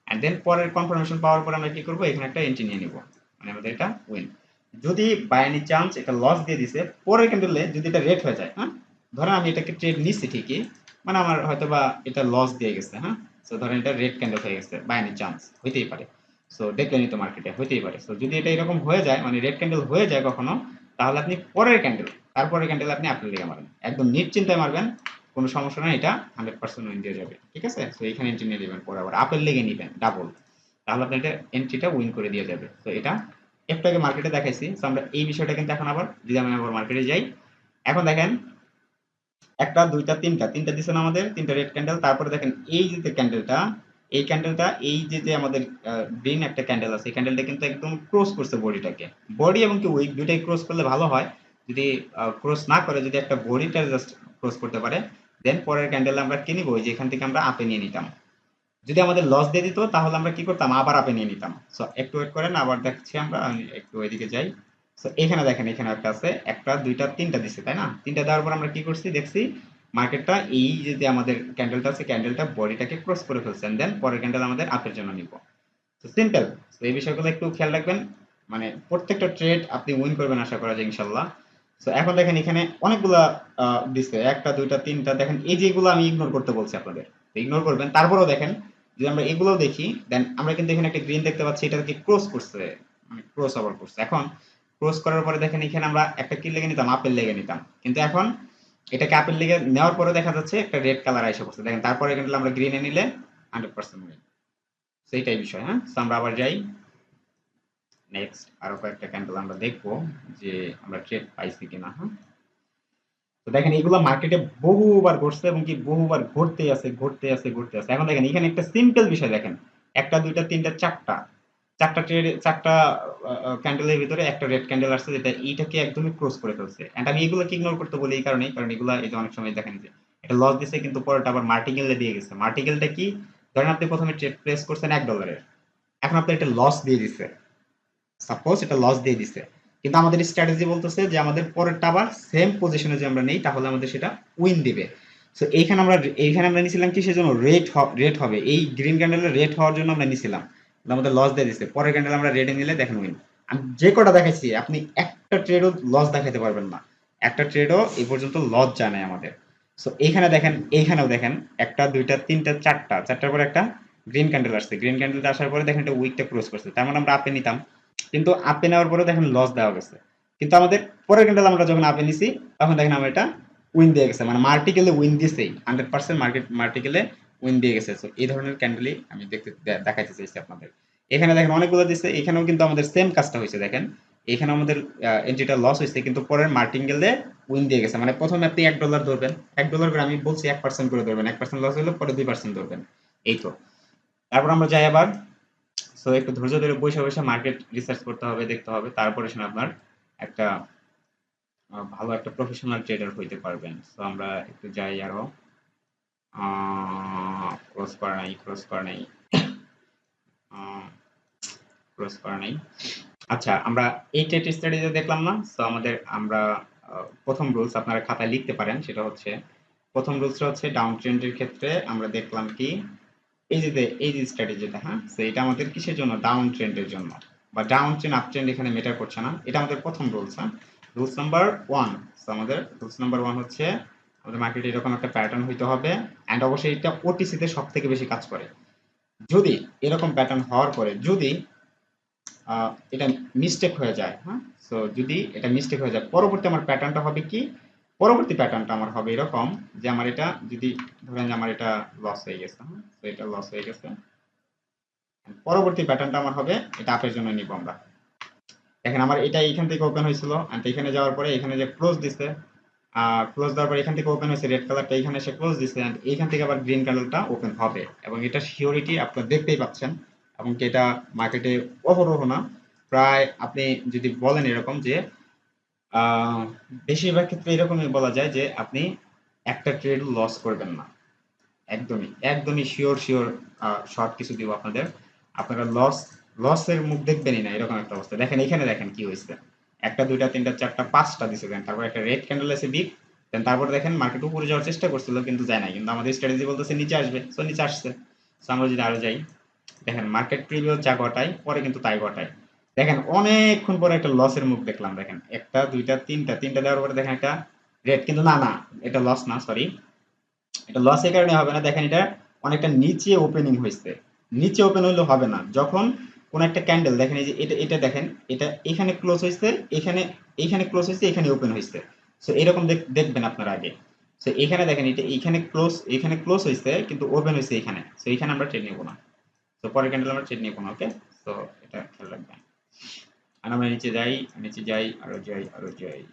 এন্ড দেন পরের কনফার্মেশন পাওয়ার পর আমরা কি করব, এখানে একটা এন্ট্রি নিয়ে নিব, মানে আমাদের এটা উইন। যদি বাই এনি চান্স এটা লস দিয়ে দিছে, পরের ক্যান্ডেলে যদি এটা রেড হয়ে যায়, হ্যাঁ, ধরেন আমি এটাকে ট্রেড নিচ্ছি ঠিকই, মানে আমার হয়তো বা এটা লস দিয়ে গেছে, হ্যাঁ, সো ধরেন এটা রেড ক্যান্ডেল হয়ে গেছে, বাই এনি চান্স হইতেই পারে, সো দেখলেনই তো মার্কেটে হইতেই পারে। সো যদি এটা এরকম হয়ে যায়, মানে রেড ক্যান্ডেল হয়ে যায় কখনো, তাহলে আপনি পরের ক্যান্ডেল, তারপরের ক্যান্ডেল আপনি আপেল লেগে মারবেন, একদম নিশ্চিন্তায় মারবেন, কোনো সমস্যা নাই, এটা 100% উইন দিয়ে যাবে, ঠিক আছে। তো এখানে এন্ট্রি নিয়ে নেবেন, পরে আবার আপেল লেগে নেবেন ডাবল, তাহলে আপনি এটা এন্ট্রিটা উইন করে দিয়ে যাবে। তো এটা একটু আগে মার্কেটে দেখাইছি। তো আমরা এই বিষয়টা কিন্তু এখন আবার যদি আমি আবার মার্কেটে যাই, এখন দেখেন একটা দুইটা তিনটা তিনটা দিছে না আমাদের, তিনটা রেড ক্যান্ডেল, তারপরে দেখেন এই যে ক্যান্ডেলটা, এই ক্যান্ডেলটা এই যে আমাদের গ্রিন একটা ক্যান্ডেল আছে, এই ক্যান্ডেলটা কিন্তু একদম ক্রস করছে বডিটাকে, বডি এবং কি উইক দুইটাই ক্রস করলে ভালো হয়, যদি ক্রস না করে যদি একটা বডিটা জাস্ট ক্রস করতে পারে, দেন পরের ক্যান্ডেল আমরা কি নিব, যে এখান থেকে আমরা আপে নিয়ে নিতাম। যদি আমাদের লস দিয়ে দিত তাহলে আমরা কি করতাম, আবার আপে নিয়ে নিতাম। সো একটু ওয়েট করেন, আবার দেখছি আমরা, আমি একটু ওইদিকে যাই। সো এখানে দেখেন, এখানে একটা আছে, একটা দুইটা তিনটা দিছে, তাই না, তিনটা দেওয়ার পর আমরা কি করছি দেখছি, মার্কেটটা এই যে আমাদের ক্যান্ডেলটা আছে, ক্যান্ডেলটা বডিটাকে ক্রস করে ফেলছেন, দেন পরের ক্যান্ডেল আমাদের আপের জন্য নিব। তো সিম্পল। তো এই বিষয়গুলো একটু খেয়াল রাখবেন, মানে প্রত্যেকটা ট্রেড আপনি উইন করবেন আশা করা যায় ইনশাল্লাহ। তো এখন দেখেন এখানে অনেকগুলা দিচ্ছে, একটা দুইটা তিনটা, দেখেন এই যে এগুলো আমি ইগনোর করতে বলছি আপনাদের, ইগনোর করবেন। তারপরেও দেখেন যদি আমরা এগুলো দেখি, দেন আমরা কিন্তু এখানে একটা গ্রিন দেখতে পাচ্ছি, এটাকে ক্রস করছে, মানে ক্রস ওভার করছে। এখন ক্রস করার পরে দেখেন এখানে আমরা একটা কি লেগে নিতাম, আপেল লেগে নিতাম, কিন্তু এখন এটাকে আপেল লেগে নেওয়ার পরে দেখা যাচ্ছে একটা রেড কালার এসে পড়ছে, দেখেন তারপরে কিন্তু আমরা গ্রিনে নিলে 100% উইন। সেইটাই বিষয়, হ্যাঁ। তো আমরা আবার যাই নেক্সট, আরো কয়েকটা ক্যান্ডেল আমরা দেখবো যে আমরা ট্রেড পাইছি কিনা, হ্যাঁ। তো দেখেন এগুলো মার্কেটে বহুবার ঘটছে এবং কি বহুবার ঘটতে আছে ঘটতে আছে ঘটতে আছে। এখন দেখেন এখানে একটা সিম্পল বিষয় দেখেন, একটা দুইটা তিনটা চারটা, চারটা ট্রেড, চারটা ক্যান্ডেলের ভিতরে একটা রেড ক্যান্ডেল আসছে যেটা এইটাকে একদমই ক্লোজ করে ফেলছে, এন্ড আমি এগুলোকে ইগনোর করতে বলি এই কারণে, কারণ এগুলা এই যে অনেক সময় দেখেন যে এটা লস দিছে কিন্তু পরেটা আবার মার্টিকেলে দিয়ে গেছে। মার্টিকেলটা কি, ধরেন আপনি প্রথমে ট্রেড প্লেস করছেন $1, এখন আপনি একটা লস দিয়ে দিচ্ছে, সাপোজ এটা লস দিয়ে দিছে, কিন্তু আমাদের স্ট্র্যাটেজি বলতেছে যে আমাদের পরেরটা আবার সেম পজিশনে যে আমরা নেই তাহলে আমাদের সেটা উইন দিবে। সো এইখানে আমরা নিছিলাম কি সেজন্য রেট হবে, এই গ্রিন ক্যান্ডেলের রেট হওয়ার জন্য আমরা নিছিলাম, কিন্তু আমাদের লস দিয়ে দিছে। পরের ক্যান্ডেল আমরা রেডে নিলে দেখেন উইন। আমি যে কটা দেখাইছি আপনি একটা ট্রেডও লস দেখাতে পারবেন না, একটা ট্রেডও এই পর্যন্ত লস যায় নাই আমাদের। সো এইখানে দেখেন, এইখানেও দেখেন একটা দুইটা তিনটা চারটার পরে একটা গ্রিন ক্যান্ডেল আসছে, গ্রিন ক্যান্ডেলটা আসার পরে দেখেন এটা উইকটা ক্লোজ করছে, তার মানে আমরা আপে নিতাম, কিন্তু আপে নেওয়ার পরে দেখেন লস দেওয়া গেছে। কিন্তু আমাদের পরের ক্যান্ডেল আমরা যখন আপে নিছি তখন দেখেন আমরা এটা উইন দিয়ে গেছে, মানে মার্টিকেলে উইন দিছেই 100% মার্টিকেলে উইন দিয়ে গেছে। সো এই ধরনের ক্যান্ডেলই আমি দেখাইতে চাইছি আপনাদের। এখানে দেখেন অনেকগুলো দিচ্ছে, এখানেও কিন্তু আমাদের সেম কাজটা হয়েছে দেখেন, এখানে আমাদের এন্ট্রিটা লস হয়েছে কিন্তু পরের মার্টিকেলে উইন দিয়ে গেছে। মানে প্রথমে আপনি $1 ধরবেন, $1 করে আমি বলছি 1% করে ধরবেন, 1% লস হলে পরে 2% ধরবেন, এই তো। তারপর আমরা যাই আবার, সো একটু ধৈর্য ধরে বসে বসে মার্কেট রিসার্চ করতে হবে, দেখতে হবে, তারপরে সে আপনার একটা ভালো একটা প্রফেশনাল ট্রেডার হইতে পারবেন। সো আমরা একটু যাই আরো, ক্রস করা নাই ক্রস করা নাই। আচ্ছা, আমরা এই ট্রেড স্ট্র্যাটেজি দেখলাম না? সো আমরা প্রথম রুলস আপনারা খাতায় লিখতে পারেন, সেটা হচ্ছে প্রথম রুলসটা হচ্ছে ডাউন ট্রেন্ডের ক্ষেত্রে আমরা দেখলাম কি এই যে স্ট্র্যাটেজিটা, হ্যাঁ, তো এটা আমাদের কিসের জন্য, ডাউন ট্রেন্ডের জন্য, বা ডাউন ট্রেন্ড আপ ট্রেন্ড এখানে ম্যাটার করছে না, এটা আমাদের প্রথম রুলস। হ্যাঁ, রুলস নাম্বার 1। সো আমাদের রুলস নাম্বার 1 হচ্ছে আমাদের মার্কেটে এরকম একটা প্যাটার্ন হইতে হবে, এন্ড অবশ্যই এটা ওটিসি তে সবথেকে বেশি কাজ করে। যদি এরকম প্যাটার্ন হওয়ার পরে যদি এটা মিস্টেক হয়ে যায়, হ্যাঁ, সো যদি এটা মিস্টেক হয়ে যায় পরবর্তী আমার প্যাটার্নটা হবে কি, পরবর্তী প্যাটার্নটা আমার হবে এরকম যে আমার এটা যদি ধরেন যে আমার এটা লস হয়ে গেছে, হ্যাঁ, তো এটা লস হয়ে গেছে, পরবর্তী প্যাটার্নটা আমার হবে এটা আপের জন্য নিব আমরা। দেখেন আমার এটা এখান থেকে ওপেন হয়েছিল, এন্ড এখানে যাওয়ার পরে এখানে যে ক্লোজ দিছে, ক্লোজ দেওয়ার পরে এখান থেকে ওপেন হয়েছে, রেড কালারটা এখানে এসে ক্লোজ দিছে, এন্ড এইখান থেকে আবার গ্রিন কালারটা ওপেন হবে, এবং এটা সিওরিটি আপনারা দেখতেই পাচ্ছেন। এবং কি এটা মার্কেটে অহরহ না, প্রায় আপনি যদি বলেন এরকম যে আহ, বেশিরভাগ ক্ষেত্রে এরকমই বলা যায় যে আপনি একটা ট্রেড লস করবেন না, একদমই একদমই শিওর শিওর। শর্ট কিছু দিব আপনাদের, আপনারা লসের মুখ দেখবেনই না, এরকম একটা অবস্থা। দেখেন এখানে দেখেন কি হয়েছে, একটা দুইটা তিনটা চারটা পাঁচটা দিছে, দেন তারপর একটা রেড ক্যান্ডেল আছে বিগ, দেন তারপর দেখেন মার্কেট উপরে যাওয়ার চেষ্টা করছিল কিন্তু যায় না, কিন্তু আমাদের স্ট্র্যাটেজি বলতেছে নিচে আসবে, তো নিচে আসছে। তো আমরা যদি আরো যাই, দেখেন মার্কেট প্রিভিউ যা ঘটায় পরে কিন্তু তাই ঘটায়। দেখেন অনেকক্ষণ পরে একটা লসের মুখ দেখলাম, দেখেন একটা দুইটা তিনটা দেওয়ার পরে দেখেন একটা রেড, কিন্তু না না, এটা লস না, সরি, এটা লস এই কারণে হবে না। দেখেন এটা অনেকটা নিচে ওপেনিং হয়েছে, নিচে ওপেন হইলে হবে না, যখন কোন একটা ক্যান্ডেল দেখেন এই যে এটা এটা দেখেন, এটা এখানে ক্লোজ হয়েছে, এখানে এইখানে ক্লোজ হয়েছে, এখানে ওপেন হয়েছে। সো এরকম দেখবেন আপনারা আগে। সো এখানে দেখেন এটা এখানে ক্লোজ হয়েছে কিন্তু ওপেন হয়েছে এখানে, সো এখানে আমরা ট্রেড নিব না, তো পরের ক্যান্ডেল আমরা ট্রেড নিব না। ওকে, তো এটা খেয়াল রাখবেন। আর আমরা নিচে যাই আরো যাই।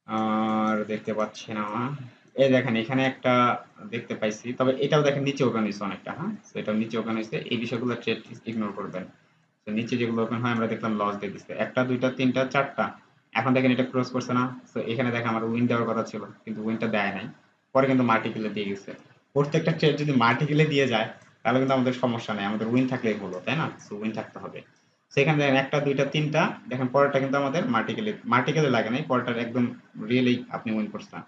আর দেখতে পাচ্ছি না, এই দেখেন এখানে একটা দেখতে পাইছি, তবে এটাও দেখেন নিচে ওপেন হয়েছে অনেকটা, হ্যাঁ, তো এটা নিচে ওপেন হয়েছে, এই বিষয়গুলো ট্রেড ইগনোর করবেন। তো নিচে যেগুলো ওপেন হয় আমরা দেখলাম লস দিয়ে দিচ্ছে, একটা দুইটা তিনটা চারটা, এখন দেখেন এটা ক্লোজ করছে না, তো এখানে দেখেন আমার উইন দেওয়ার কথা ছিল কিন্তু উইনটা দেয় নাই, পরে কিন্তু মাল্টিকেলে দিয়ে গেছে। প্রত্যেকটা ট্রেড যদি মাল্টিকেলে দিয়ে যায় তাহলে কিন্তু আমাদের সমস্যা নেই, আমাদের উইন থাকলেই হলো, তাই না? তো উইন থাকতে হবে। সেখানে দেখেন একটা দুইটা তিনটা, দেখেন পরেরটা কিন্তু আমাদের মার্টিকেলে লাগে নাই, পরেরটা একদম রিয়েলি আপনি উইন করছেন।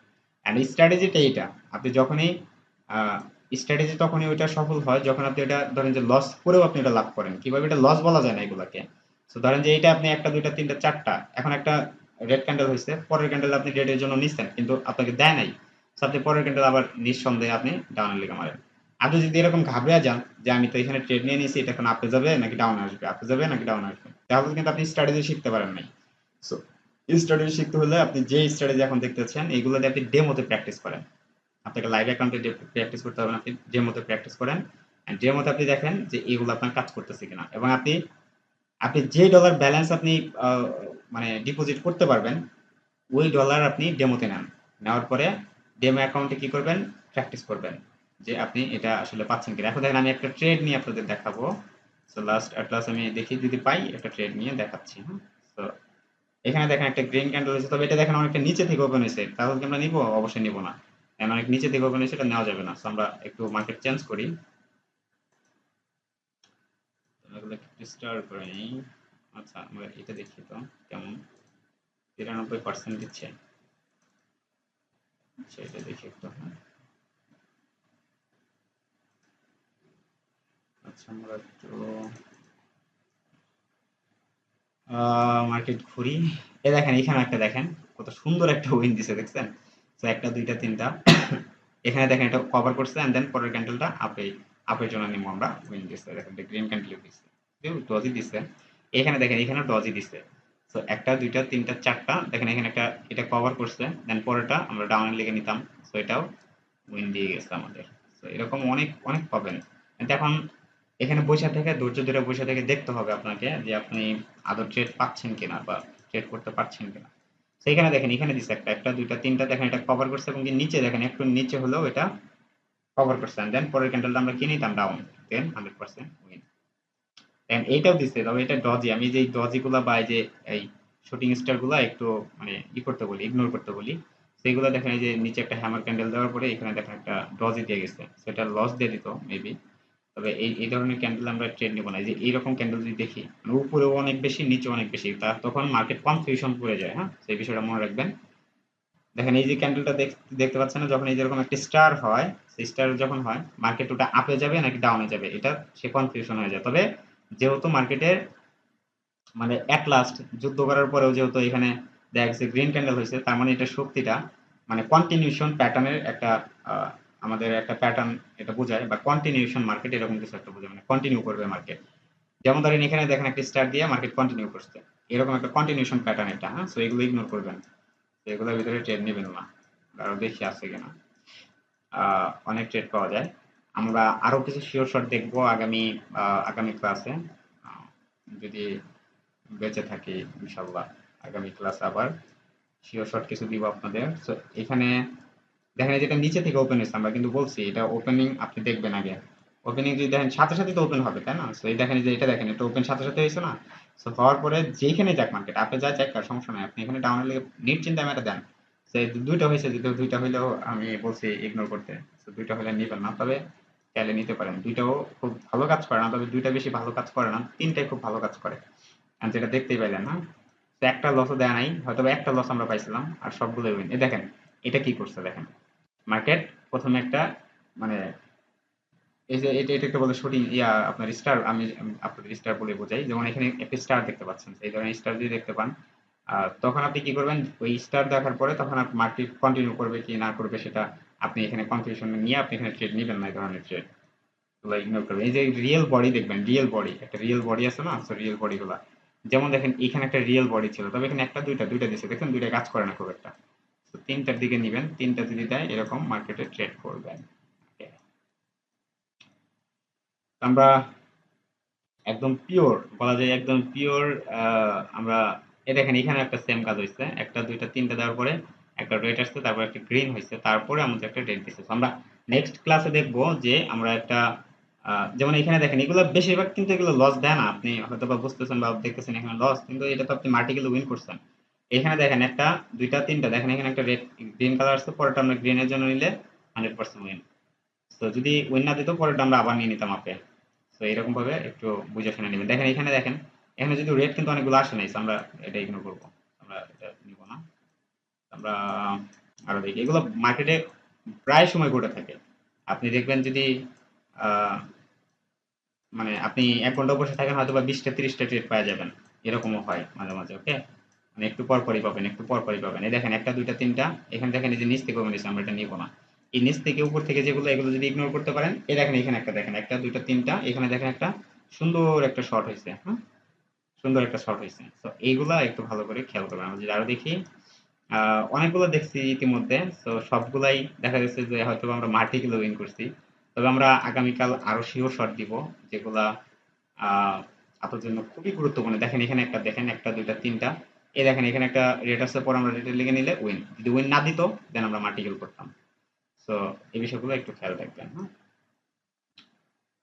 এন্ড স্ট্র্যাটেজিটা এইটা, আপনি যখনই স্ট্র্যাটেজি তখনই ওইটা সফল হয় যখন আপনি এটা ধরেন যে লস করেও আপনি এটা লাভ করেন। কিভাবে এটা লস বলা যায় না এগুলাকে। তো ধরেন যে এটা আপনি একটা দুইটা তিনটা চারটা, এখন একটা রেড ক্যান্ডেল হয়েছে, পরের ক্যান্ডেল আপনি রেডের জন্য নিচ্ছেন কিন্তু আপনাকে দেয় নাই, তো আপনি পরের ক্যান্ডেল আবার নিঃসন্দেহে আপনি ডাউনের লিগে মারেন। আপনি যদি এরকম ঘাবড়ে যান যে আমি তো এখানে ট্রেড নিয়ে নিয়েছি, এটা এখন আপে যাবে নাকি ডাউন আসবে, আপে যাবে নাকি ডাউন আসবে, তাহলে কিন্তু আপনি স্ট্র্যাটেজি শিখতে পারেন নাই। সো স্ট্র্যাটেজি শিখতে হলে আপনি যে স্ট্র্যাটেজি এখন দেখতেছেন এইগুলো দিয়ে আপনি ডেমোতে প্র্যাকটিস করেন, আপনাকে লাইভ অ্যাকাউন্টে প্র্যাকটিস করতে হবে না, আপনি ডেমোতে প্র্যাকটিস করেন, ডেমোতে আপনি দেখেন যে এগুলো আপনার কাজ করতেছে কিনা, এবং আপনি আপনি যে ডলার ব্যালেন্স আপনি আহ, মানে ডিপোজিট করতে পারবেন ওই ডলার আপনি ডেমোতে নেন, নেওয়ার পরে ডেমো অ্যাকাউন্টে কি করবেন, প্র্যাকটিস করবেন যে আপনি এটা আসলে পাচ্ছেন কিনা। এখন দেখেন আমি একটা ট্রেড নিয়ে আপনাদের দেখাবো। সো লাস্ট আমি দেখি যদি পাই একটা ট্রেড নিয়ে দেখাচ্ছি, হ্যাঁ। তো এখানে দেখেন একটা গ্রিন ক্যান্ডেল হয়েছে, তবে এটা দেখেন অনেকটা নিচে থেকে ওপেন হয়েছে, তাহলে কি আমরা নিব? অবশ্যই নিব না। অনেক নিচে থেকে ওপেন হয়েছে, এটা নেওয়া যাবে না। সো আমরা একটু মার্কেট চেঞ্জ করি, এগুলো একটু স্টার করে নিই। আচ্ছা আমরা এটা দেখি তো কেমন, 93% দিচ্ছে। আচ্ছা এটা দেখি একটু, হ্যাঁ। আচ্ছা আমরা একটু মার্কেট ঘুরি। এ দেখেন এখানে একটা দেখেন কত সুন্দর একটা উইন দিছে, দেখছেন? তো একটা দুইটা তিনটা এখানে দেখেন এটা কভার করছে, এন্ড দেন পরের ক্যান্ডেলটা আপের জন্য নিব আমরা, উইন দিছে। দেখেন গ্রিন ক্যান্ডেল দিছে, ডজি দিছে। এখানে দেখেন এখানে ডজি দিছে। তো একটা দুইটা তিনটা চারটা দেখেন এখানে একটা এটা কভার করছে, দেন পরেরটা আমরা ডাউনের লিগে নিতাম। তো এটাও উইন দিয়ে গেছে আমাদের। তো এরকম অনেক অনেক পাবেন। কিন্তু এখন এখানে বসে থেকে ধৈর্য ধরে বসে থেকে দেখতে হবে আপনাকে যে আপনি আদৌ ট্রেড পাচ্ছেন কিনা বা ট্রেড করতে পারছেন কিনা। সেইখানে দেখেন এখানে দিচ্ছে একটা একটা দুইটা তিনটা দেখেন এটা কভার করছে, এবং কি নিচে দেখেন একটু নিচে হলেও এটা কভার করছে, দেন পরের ক্যান্ডেলটা আমরা কিনে নিতাম ডাউন, দেন 100% উইন। দেন এইটাও দিচ্ছে, তবে এটা ডজি। আমি যে ডজি গুলা বা এই যে এই শুটিং স্টার গুলা একটু মানে করতে বলি, ইগনোর করতে বলি। সেইগুলো দেখেন এই যে নিচে একটা হ্যামার ক্যান্ডেল দেওয়ার পরে এখানে দেখেন একটা ডজি দিয়ে গেছে, সেটা লস দিয়ে দিত মেবি। তবে এই ধরনের ক্যান্ডেল আমরা ট্রেড নিব না। এই যে এইরকম ক্যান্ডেল যদি দেখি মানে উপরেও অনেক বেশি নিচেও অনেক বেশি, তখন মার্কেট কনফিউশন পড়ে যায়। হ্যাঁ, সেই বিষয়টা মনে রাখবেন। দেখেন এই যে ক্যান্ডেলটা দেখতে পাচ্ছেন না, যখন এই যেরকম একটা স্টার হয়, সেই স্টার যখন হয় মার্কেট ওটা আপে যাবে নাকি ডাউনে যাবে এটা সে কনফিউশন হয়ে যায়। তবে যেহেতু মার্কেটে মানে এট লাস্ট যুদ্ধ করার পরেও যেহেতু এখানে দেখা গেছে গ্রিন ক্যান্ডেল হয়েছে, তার মানে এটা শক্তিটা মানে কন্টিনিউশন প্যাটার্নের একটা আমাদের একটা প্যাটার্ন এটা বোঝায়, বা কন্টিনিউশন মার্কেট এরকম কিছু একটা বোঝায়, মানে কন্টিনিউ করবে মার্কেট। যেমন ধরেন এখানে দেখেন একটা স্টার দিয়ে মার্কেট কন্টিনিউ করছে, এরকম একটা কন্টিনিউশন প্যাটার্ন এটা। হ্যাঁ, সো এগুলো ইগনোর করবেন, এগুলোর ভিতরে ট্রেড নেবেন না। আরো দেখি আছে কিনা, অনেক ট্রেড পাওয়া যায়। আমরা আরো কিছু শিওর শট দেখবো আগামী আগামী ক্লাসে, যদি বেঁচে থাকি ইনশাল্লাহ। আগামী ক্লাসে আবার শিওর শট কিছু দিব আপনাদের। তো এখানে দেখেন যেটা নিচে থেকে ওপেন হয়েছে, আমরা কিন্তু বলছি এটা ওপেনিং আপনি দেখবেন আগে। ওপেনিং যদি দেখেন সাথে সাথে তো ওপেন হবে, তাই না? তো এই দেখেন যে এটা দেখেন এটা ওপেন সাথে সাথে হয়েছে না? তো হওয়ার পরে যেখানে যাক মার্কেট আপনি যা যাক কার সমস্যা নাই, আপনি এখানে ডাউনের লেগে নিট চিন্তা মেটা দেন। সে দুইটা হয়েছে, যদি দুইটা হইলেও আমি বলছি ইগনোর করতে। তো দুইটা হলে নিবেন না, তবে চাইলে নিতে পারেন। দুইটাও খুব ভালো কাজ করে না, তবে দুইটা বেশি ভালো কাজ করে না, তিনটাই খুব ভালো কাজ করে। আর যেটা দেখতেই পাইলেন না, তো একটা লসও দেয় নাই, হয়তো একটা লস আমরা পাইছিলাম আর সবগুলো উইন। এ দেখেন এটা কি করছে দেখেন, মার্কেট প্রথমে একটা মানে এই যে এটা একটা বলে শুটিং আপনার স্টার, আমি আপনাদের স্টার বলে বোঝাই। যেমন এখানে একটা স্টার দেখতে পাচ্ছেন, এই ধরনের স্টার যদি দেখতে পান, তখন আপনি কি করবেন, ওই স্টার দেখার পরে তখন আপনি মার্কেট কন্টিনিউ করবে কি না করবে সেটা আপনি এখানে কনফিউশন নিয়ে আপনি এখানে ট্রেড নেবেন না। এই ধরনের ট্রেড গুলো ইগনোর করবেন। এই যে রিয়েল বডি দেখবেন, রিয়েল বডি, একটা রিয়েল বডি আছে না, রিয়েল বডি গুলা যেমন দেখেন এখানে একটা রিয়েল বডি ছিল, তবে এখানে একটা দুইটা দুইটা দিচ্ছে, দেখেন দুইটা কাজ করে না খুব একটা। তো তিনটার দিকে নিবেন, তিনটা যদি দেয় এরকম মার্কেটে ট্রেড করবেন। Okay. আমরা একদম পিওর বলা যায়, একদম পিওর। আমরা দেখেন এখানে একটা সেম কাজ হয়েছে, একটা দুইটা তিনটা দেওয়ার পরে একটা রেড আসছে, তারপর একটা গ্রিন হয়েছে, তারপরে আমাদের একটা রেড দিচ্ছে। আমরা নেক্সট ক্লাসে দেখবো যে আমরা একটা যেমন এখানে দেখেন এগুলো বেশিরভাগ কিন্তু এগুলো লস দেয় না, আপনি হয়তো বা বুঝতেছেন বা দেখতেছেন এখানে লস, কিন্তু এটা তো আপনি মাল্টিকেল উইন করছেন। এখানে দেখেন একটা দুইটা তিনটা দেখেন এখানে একটা রেড গ্রিন কালার আসছে, পরেরটা আমরা গ্রিনের জন্য নিলে 100% উইন। তো যদি উইন না দিত পরেরটা আমরা আবার নিয়ে নিতাম আপে। তো এরকম ভাবে একটু বুঝে শুনে নেবেন। দেখেন এখানে দেখেন এখানে যদি রেট কিন্তু অনেকগুলো আসে নাই, so আমরা এটা ইগনোর করবো, আমরা এটা নিব না। আমরা আরো দেখি এগুলো মার্কেটে প্রায় সময় ঘটে থাকে। আপনি দেখবেন যদি আহ, মানে আপনি 1 ঘন্টা বসে থাকেন হয়তো বা 20টা 30টা ট্রেড পাওয়া যাবেন, এরকমও হয় মাঝে মাঝে। ওকে, মানে একটু পর পরই পাবেন, একটু পর পরই পাবেন। এই দেখেন একটা দুইটা তিনটা, এখানে দেখেন এই যে নিচ থেকে কমে আমরা এটা নিব না। এই নিচ থেকে উপর থেকে যেগুলো এগুলো যদি ইগনোর করতে পারেন, এই দেখেন এখানে একটা দেখেন একটা দুইটা তিনটা, এখানে দেখেন একটা সুন্দর একটা শর্ট হয়েছে। হ্যাঁ, সুন্দর একটা শর্ট হয়েছে। তো এইগুলা একটু ভালো করে খেয়াল করবেন। আমরা যদি আরো দেখি অনেকগুলো দেখছি ইতিমধ্যে, তো সবগুলাই দেখা যাচ্ছে যে হয়তো আমরা মাল্টি কিলো উইন করছি। তবে আমরা আগামীকাল আরো শিওর শট দিব, যেগুলা আহ আপনার জন্য খুবই গুরুত্বপূর্ণ। দেখেন এখানে একটা দেখেন একটা দুইটা তিনটা, এই দেখেন এখানে একটা রেট আছে, পর আমরা রেটে লিখে নিলে উইন, যদি উইন না দিত দেন আমরা মাল্টিকেল করতাম। তো এই বিষয়গুলো একটু খেয়াল রাখবেন। হ্যাঁ,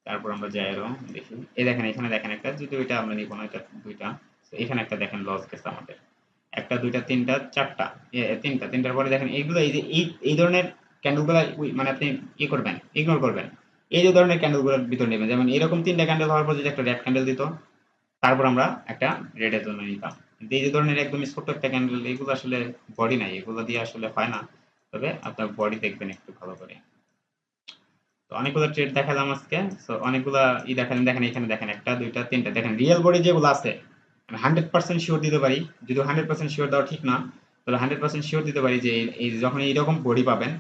তারপর আমরা যাই আরো দেখি। এই দেখেন এখানে দেখেন একটা, যদি ওইটা আমরা নিব না, এটা দুইটা। তো এখানে একটা দেখেন লস গেছে আমাদের, একটা দুইটা তিনটা চারটা, তিনটা তিনটার পরে দেখেন এইগুলো এই যে এই এই ধরনের ক্যান্ডেলগুলো মানে আপনি করবেন, ইগনোর করবেন। এই যে ধরনের ক্যান্ডেলগুলোর ভিতর নেবেন, যেমন এরকম 3টা ক্যান্ডেল হওয়ার পর যদি একটা রেড ক্যান্ডেল দিত, তারপর আমরা একটা রেডের জন্য নিতাম। কিন্তু এই যে ধরনের একদমই ছোট্ট একটা ক্যান্ডেল, এগুলো আসলে বডি নাই, এগুলো দিয়ে আসলে হয় না। তবে আপনার বডি দেখবেন একটু ভালো করে। তো অনেকগুলো ট্রেড দেখালাম আজকে। সো অনেকগুলা দেখালেন, দেখেন এখানে দেখেন 1টা 2টা 3টা, দেখেন রিয়েল বডি যেগুলো আছে আমি 100% শিওর দিতে পারি, যদিও 100% শিওর দেওয়া ঠিক না, তবে 100% শিওর দিতে পারি যে এই যখন এইরকম বডি পাবেন,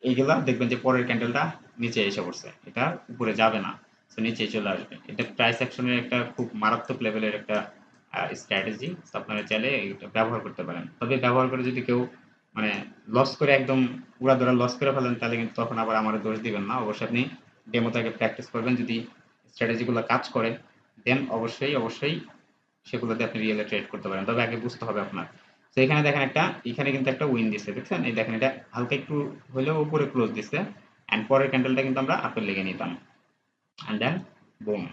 এইগুলা দেখবেন যে পরের ক্যান্ডেলটা নিচে এসে পড়ছে, এটা উপরে যাবে না, তো নিচে চলে আসবে। এটা প্রাইস অ্যাকশনের একটা খুব মারাত্মক লেভেলের একটা স্ট্র্যাটেজি, আপনারা চাইলে এটা ব্যবহার করতে পারেন। তবে ব্যবহার করে যদি কেউ মানে লস করে একদম উড়াধুরা লস করে ফেলেন, তাহলে কিন্তু তখন আবার আমার দোষ দিবেন না। অবশ্যই আপনি ডেমোটাকে প্র্যাকটিস করবেন, যদি স্ট্র্যাটেজিগুলো কাজ করে দেন অবশ্যই অবশ্যই সেগুলোতে আপনি রিয়েলে ট্রেড করতে পারেন। তবে আগে বুঝতে হবে আপনার। তো এখানে দেখেন এখানে কিন্তু একটা উইন দিচ্ছে, দেখছেন? এই দেখেন এটা হালকা একটু হলেও উপরে ক্লোজ দিচ্ছে, অ্যান্ড পরের ক্যান্ডেলটা কিন্তু আমরা আপেল লেগে নিতাম, and then boom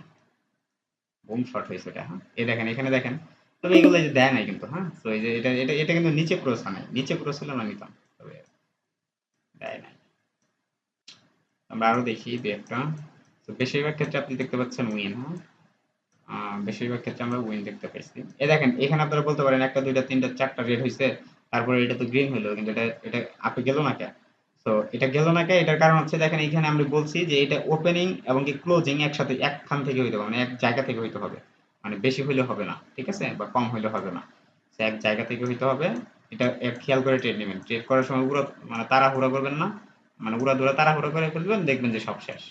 boom short হয়েছে এটা। হ্যাঁ, এই দেখেন এখানে দেখেন। তবে এগুলো যে দেয় নাই কিন্তু, হ্যাঁ, তো এই যে এটা এটা এটা কিন্তু নিচে ক্রস হয় নাই, নিচে ক্রস হলে আমরা নিতাম, তবে দেয় নাই। আমরা আরো দেখি দু একটা। তো বেশিরভাগ ক্ষেত্রে আপনি দেখতে পাচ্ছেন উইন। হ্যাঁ, বেশিরভাগ ক্ষেত্রে আমরা উইন দেখতে পাইছি। এই দেখেন এখানে আপনারা বলতে পারেন 1টা 2টা 3টা 4টা রেড হয়েছে, তারপরে এটা তো গ্রিন হলো, কিন্তু এটা এটা আপে গেল না কে? তো এটা গেল না কে? এটার কারণ হচ্ছে দেখেন এখানে আমরা বলছি যে এটা ওপেনিং এবং কি ক্লোজিং একসাথে একখান থেকে হইতে হবে, মানে এক জায়গা থেকে হইতে হবে, মানে বেশি হইলে হবে না, ঠিক আছে, বা কম হইলে হবে না, সে এক জায়গা থেকে হইতে হবে। এটা খেয়াল করে ট্রেড নেবেন, ট্রেড করার সময় পুরো মানে তাড়াহুড়া করবেন না, মানে উড়াধুরা তাড়াহুড়া করে ফেলবেন, দেখবেন যে সব শেষ,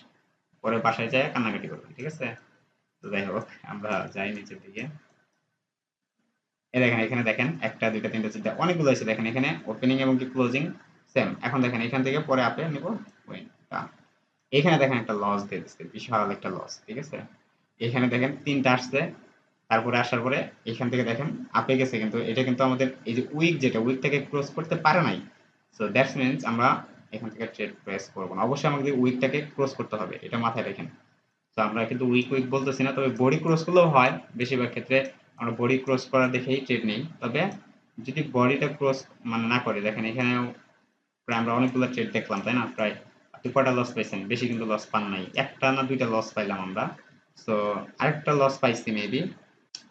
পরে বাসায় যায় কান্নাকাটি করবেন, ঠিক আছে? তো যাই হোক, আমরা যাই নিচের দিকে। এই দেখেন এখানে দেখেন 1টা 2টা 3টা 4টা অনেকগুলো আছে, দেখেন এখানে ওপেনিং এবং কি ক্লোজিং সেম। এখন দেখেন এখান থেকে পরে আপে নিব উইন। এখানে দেখেন একটা লস দিয়ে দিচ্ছে, বিশাল একটা লস, ঠিক আছে? এখানে দেখেন 3টা আসছে, তারপরে আসার পরে এখান থেকে দেখেন আপে গেছে, কিন্তু এটা কিন্তু আমাদের এই যে উইক, যেটা উইকটাকে ক্লোজ করতে পারে নাই। সো দ্যাটস মিন্স আমরা এখান থেকে ট্রেড প্রেস করবো না, অবশ্যই আমাদের উইকটাকে ক্লোজ করতে হবে, এটা মাথায় রাখেন। তো আমরা কিন্তু উইক উইক বলতেছি না, তবে বডি ক্রস করলেও হয়, বেশিরভাগ ক্ষেত্রে আমরা বডি ক্রস করা দেখেই ট্রেড নেই। তবে যদি বডিটা ক্রস মানে না করে, দেখেন এখানেও প্রায় আমরা অনেকগুলো ট্রেড দেখলাম, তাই না? প্রায় আপনি কটা লস পাইছেন? বেশি কিন্তু লস পান নাই, 1টা না 2টা লস পাইলাম আমরা। তো আরেকটা লস পাইছি মেবি,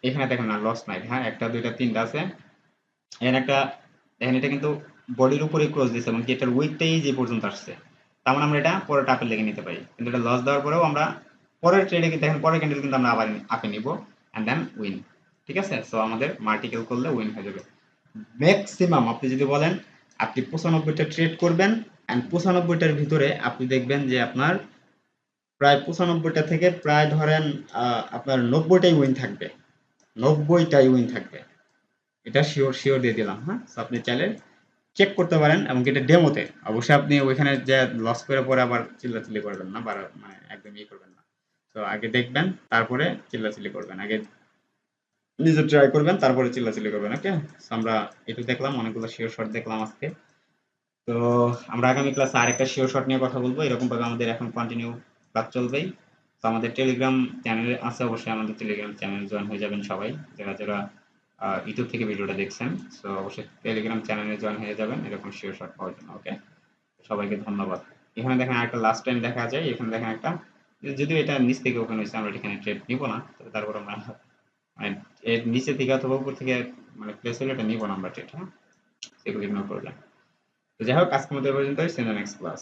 এখানে দেখেন না লস নাই, হ্যাঁ 1টা 2টা 3টা আছে। এখানে একটা দেখেন এটা কিন্তু বডির উপরে ক্লোজ দিচ্ছে, এবং এটার উইকটাই যে পর্যন্ত আসছে, তার মানে আমরা এটা পরে টাপে লেগে নিতে পারি। কিন্তু এটা লস দেওয়ার পরেও আমরা পরের ট্রেডে দেখেন পরের ক্যান্ডেল কিন্তু আমরা আবার আপে নিব, অ্যান্ড দেন উইন, ঠিক আছে? সো আমাদের মাল্টিকেল করলে উইন হয়ে যাবে। ম্যাক্সিমাম আপনি যদি বলেন আপনি 95টা ট্রেড করবেন, অ্যান্ড 95টার ভিতরে আপনি দেখবেন যে আপনার প্রায় 95টা থেকে প্রায় ধরেন আপনার 90টাই উইন থাকবে, 90টাই উইন থাকবে, এটা শিওর শিওর দিয়ে দিলাম। হ্যাঁ, তো আপনি চাইলে চেক করতে পারেন, এবং এটা ডেমোতে অবশ্যই আপনি ওইখানে যে লস করে পরে আবার চিল্লাচিল্লি করবেন না, বা মানে একদম করবেন না। তো আগে দেখবেন, তারপরে চিল্লাচিল্লি করবেন, আগে নিজে ট্রাই করবেন, তারপরে চিল্লাচিল্লি করবেন। ওকে, আমরা এটা দেখলাম, অনেকগুলো শিওর শট দেখলাম আজকে। তো আমরা আগামী ক্লাসে আরেকটা শিওর শট নিয়ে কথা বলবো, এরকম ভাবে আমাদের এখন কন্টিনিউ ক্লাস চলবেই। তো আমাদের টেলিগ্রাম চ্যানেল আছে, অবশ্যই আমাদের টেলিগ্রাম চ্যানেল জয়েন হয়ে যাবেন সবাই, যারা যারা ইউটিউব থেকে ভিডিওটা দেখছেন। তো অবশ্যই টেলিগ্রাম চ্যানেলে জয়েন হয়ে যাবেন এরকম শিওর শট পাওয়ার জন্য। ওকে, সবাইকে ধন্যবাদ। এখানে দেখেন একটা লাস্ট টাইম দেখা যায়, এখানে দেখেন একটা, যদিও এটা নিচ থেকে ওপেন হয়েছে, আমরা এখানে ট্রেড নিব না, তবে তারপর আমরা মানে এর নিচে থেকে অথবা উপর থেকে মানে প্লেস হলে এটা নিব না আমরা ট্রেড। হ্যাঁ, সেগুলো ইগনোর করবেন। তো যাই হোক, আজকের মতো এ পর্যন্তই, see you in the next class.